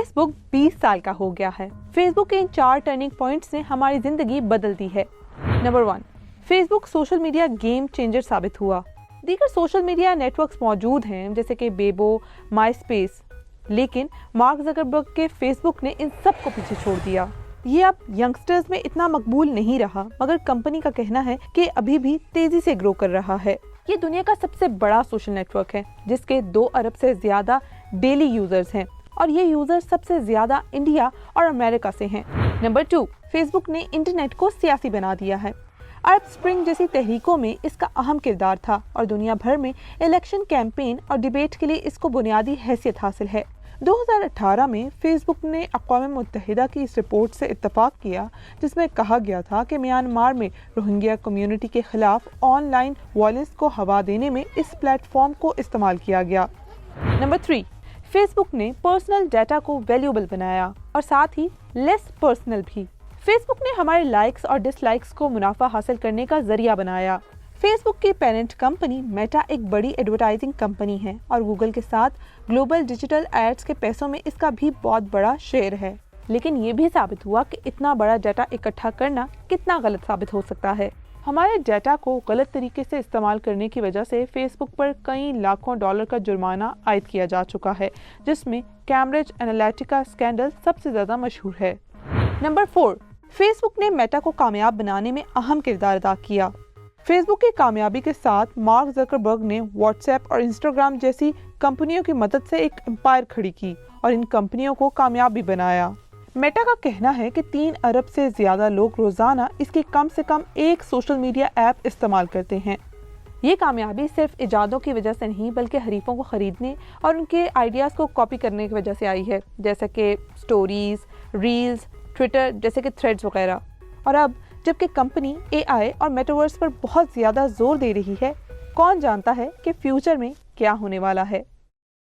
Face book 20 साल का हो गया है। फेसबुक के इन 4 टर्निंग पॉइंट्स ने हमारी जिंदगी बदल दी है। Number 1, Facebook social media game changer साबित हुआ। दीगर सोशल मीडिया नेटवर्क्स मौजूद हैं जैसे कि बेबो, माई स्पेस, लेकिन मार्क ज़करबर्ग के फेसबुक ने इन सब को पीछे छोड़ दिया। ये अब यंगस्टर्स में इतना मकबूल नहीं रहा, मगर कंपनी का कहना है कि अभी भी तेजी से ग्रो कर रहा है। ये दुनिया का सबसे बड़ा सोशल नेटवर्क है जिसके 2 अरब से ज्यादा डेली यूजर्स हैं और ये यूजर्स सबसे ज्यादा इंडिया और अमेरिका से हैं। नंबर 2, फेसबुक ने इंटरनेट को सियासी बना दिया है। अरब स्प्रिंग जैसी तहरीकों में इसका अहम किरदार था और दुनिया भर में इलेक्शन कैंपेन और डिबेट के लिए इसको बुनियादी हैसियत हासिल है। 2018 में फेसबुक ने अक़वाम मुत्तहिदा की इस रिपोर्ट से इत्तफाक किया जिसमें कहा गया था कि म्यांमार में रोहिंग्या कम्युनिटी के खिलाफ ऑनलाइन वायलेंस को हवा देने में इस प्लेटफॉर्म को इस्तेमाल किया गया। नंबर 3, फेसबुक ने पर्सनल डाटा को वैल्यूएबल बनाया और साथ ही लेस पर्सनल भी। फेसबुक ने हमारे लाइक्स और डिसलाइक्स को मुनाफा हासिल करने का जरिया बनाया। फेसबुक की पेरेंट कंपनी मेटा एक बड़ी एडवर्टाइजिंग कंपनी है और गूगल के साथ ग्लोबल डिजिटल एड्स के पैसों में इसका भी बहुत बड़ा शेयर है। लेकिन ये भी साबित हुआ कि इतना बड़ा डाटा इकट्ठा करना कितना गलत साबित हो सकता है। हमारे डाटा को गलत तरीके से इस्तेमाल करने की वजह से फेसबुक पर कई लाखों डॉलर का जुर्माना आयद किया जा चुका है, जिसमें कैम्ब्रिज एनालिटिका स्कैंडल सबसे ज्यादा मशहूर है। नंबर 4, फेसबुक ने मेटा को कामयाब बनाने में अहम किरदार अदा किया। फेसबुक की कामयाबी के साथ मार्क ज़करबर्ग ने व्हाट्सएप और इंस्टाग्राम जैसी कंपनियों की मदद से एक एम्पायर खड़ी की और इन कंपनियों को कामयाब भी बनाया। मेटा का कहना है कि 3 अरब से ज्यादा लोग रोजाना इसकी कम से कम एक सोशल मीडिया ऐप इस्तेमाल करते हैं। ये कामयाबी सिर्फ इजादों की वजह से नहीं बल्कि हरीफों को खरीदने और उनके आइडियाज़ को कॉपी करने की वजह से आई है, जैसे कि स्टोरीज, रील्स, ट्विटर जैसे कि थ्रेड्स वगैरह। और अब जबकि कंपनी एआई और मेटावर्स पर बहुत ज़्यादा जोर दे रही है, कौन जानता है कि फ्यूचर में क्या होने वाला है।